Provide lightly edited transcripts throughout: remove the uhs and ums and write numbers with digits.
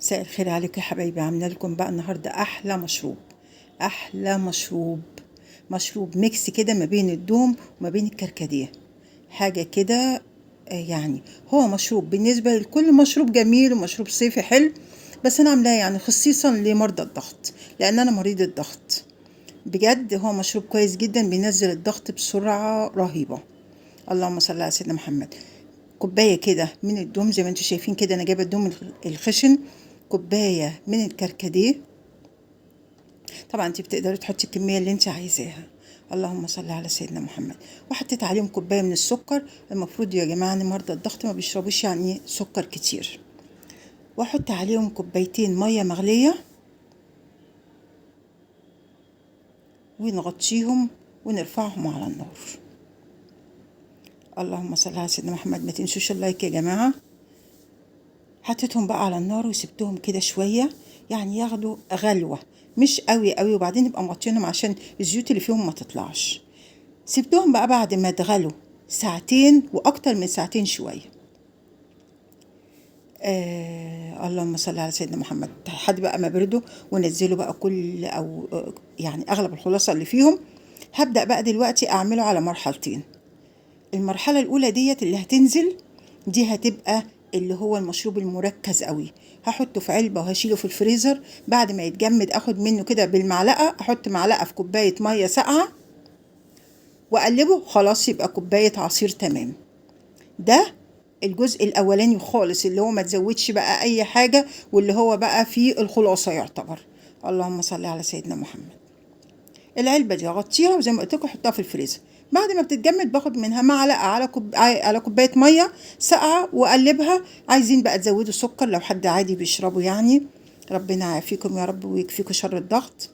مساء الخير عليكم يا حبايبي. عامله لكم بقى النهارده احلى مشروب. احلى مشروب ميكس كده ما بين الدوم وما بين الكركديه. حاجه كده. يعني هو مشروب بالنسبه لكل مشروب جميل ومشروب صيفي حلو. بس انا عاملاه يعني خصيصا لمرضى الضغط، لان انا مريض الضغط. بجد هو مشروب كويس جدا، بينزل الضغط بسرعه رهيبه. اللهم صل على سيدنا محمد. كوبايه كده من الدوم زي ما انتم شايفين كده، انا جايبه الدوم الخشن. كوبايه من الكركديه. طبعا انت بتقدري تحطي الكميه اللي انت عايزاها. اللهم صل على سيدنا محمد. وحطيت عليهم كوبايه من السكر. المفروض يا جماعه ان مرضى الضغط ما بيشربوش يعني سكر كتير. واحط عليهم كوبايتين ميه مغليه ونغطيهم ونرفعهم على النار. اللهم صل على سيدنا محمد. ما تنسوش اللايك يا جماعه. حطيتهم بقى على النار وسبتهم كده شويه، يعني ياخدوا غلوه، مش قوي قوي، وبعدين نبقى مغطينهم عشان الزيوت اللي فيهم ما تطلعش. سبتهم بقى بعد ما اتغلوا ساعتين واكتر من ساعتين شويه. اللهم صل على سيدنا محمد. لحد بقى ما بردوا ونزلوا بقى كل او يعني اغلب الخلاصه اللي فيهم. هبدا بقى دلوقتي اعمله على مرحلتين. المرحله الاولى ديت اللي هتنزل دي هتبقى اللي هو المشروب المركز قوي. هحطه في علبه وهشيله في الفريزر. بعد ما يتجمد اخد منه كده بالمعلقه، احط معلقه في كوبايه ميه ساقعه واقلبه، خلاص يبقى كوبايه عصير تمام. ده الجزء الاولاني خالص، اللي هو ما تزودش بقى اي حاجه، واللي هو بقى فيه الخلاصه يعتبر. اللهم صل على سيدنا محمد. العلبه دي اغطيها وزي ما قلت لكم احطها في الفريزر. بعد ما بتتجمد باخد منها معلقه على كوبايه ميه ساقعه واقلبها. عايزين بقى تزودوا سكر لو حد عادي بيشربه يعني. ربنا يعافيكم يا رب ويكفيكم شر الضغط.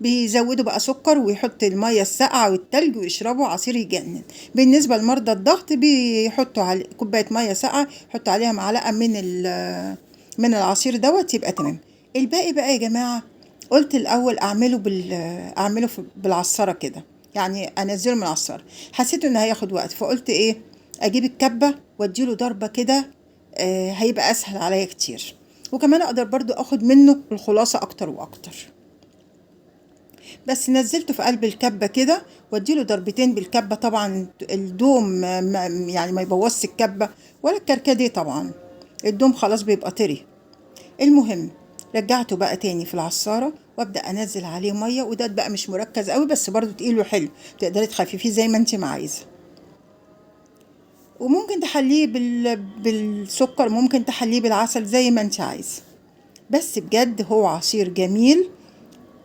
بيزودوا بقى سكر ويحط المية الساقعة والتلج ويشربوا عصير يجنن. بالنسبة لمرضى الضغط بيحطوا على كوباية مية ساقعة، يحطوا عليها معلقة من العصير دوت يبقى تمام. الباقي بقى يا جماعة، قلت الأول أعمله بالعصارة كده، يعني أنزله من العصارة. حسيت إنه هياخد وقت، فقلت إيه، أجيب الكبة وأديله ضربة كده. هيبقى أسهل عليا كتير، وكمان أقدر برضو أخد منه الخلاصة أكتر وأكتر. بس نزلته في قلب الكبة كده واديله ضربتين بالكبة. طبعا الدوم يعني ما يبوظش الكبة ولا الكركديه. طبعا الدوم خلاص بيبقى طري. المهم رجعته بقى تاني في العصارة وابدأ انزل عليه مية، وده بقى مش مركز قوي بس برضو تقيل وحلو، تقدري تخففيه زي ما انت ما عايزة. وممكن تحليه بالسكر، ممكن تحليه بالعسل زي ما انت عايزة. بس بجد هو عصير جميل.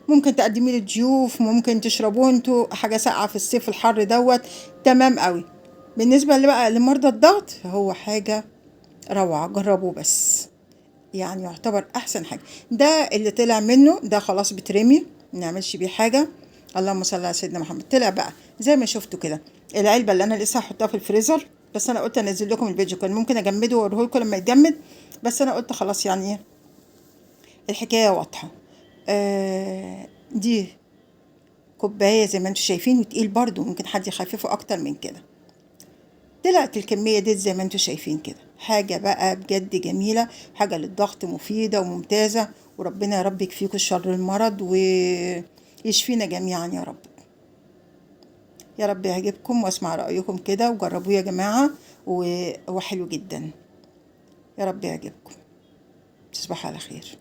ممكن تقدميه للضيوف، ممكن تشربوه انتوا حاجه ساقعه في الصيف الحر دوت. تمام قوي. بالنسبه اللي بقى لمرضى الضغط فهو حاجه روعه، جربوه بس. يعني يعتبر احسن حاجه. ده اللي طلع منه ده خلاص بترمي، ما نعملش بيه حاجه. اللهم صل على سيدنا محمد. طلع بقى زي ما شفتوا كده. العلبه اللي انا لسه هحطها في الفريزر، بس انا قلت انزل لكم الفيديو، كان ممكن اجمده واوريه لكم لما يتجمد، بس انا قلت خلاص يعني الحكايه واضحه. دي كوباية زي ما انتوا شايفين، وتقيل برضو، ممكن حد يخففه اكتر من كده. طلعت الكمية دي زي ما انتوا شايفين كده. حاجة بقى بجد جميلة، حاجة للضغط مفيدة وممتازة. وربنا يا رب يكفيكوا شر المرض ويشفينا جميعا يا رب. يا رب يعجبكم واسمع رأيكم كده وجربوه يا جماعة. وحلو جدا. يا رب يعجبكم. تصبحوا على خير.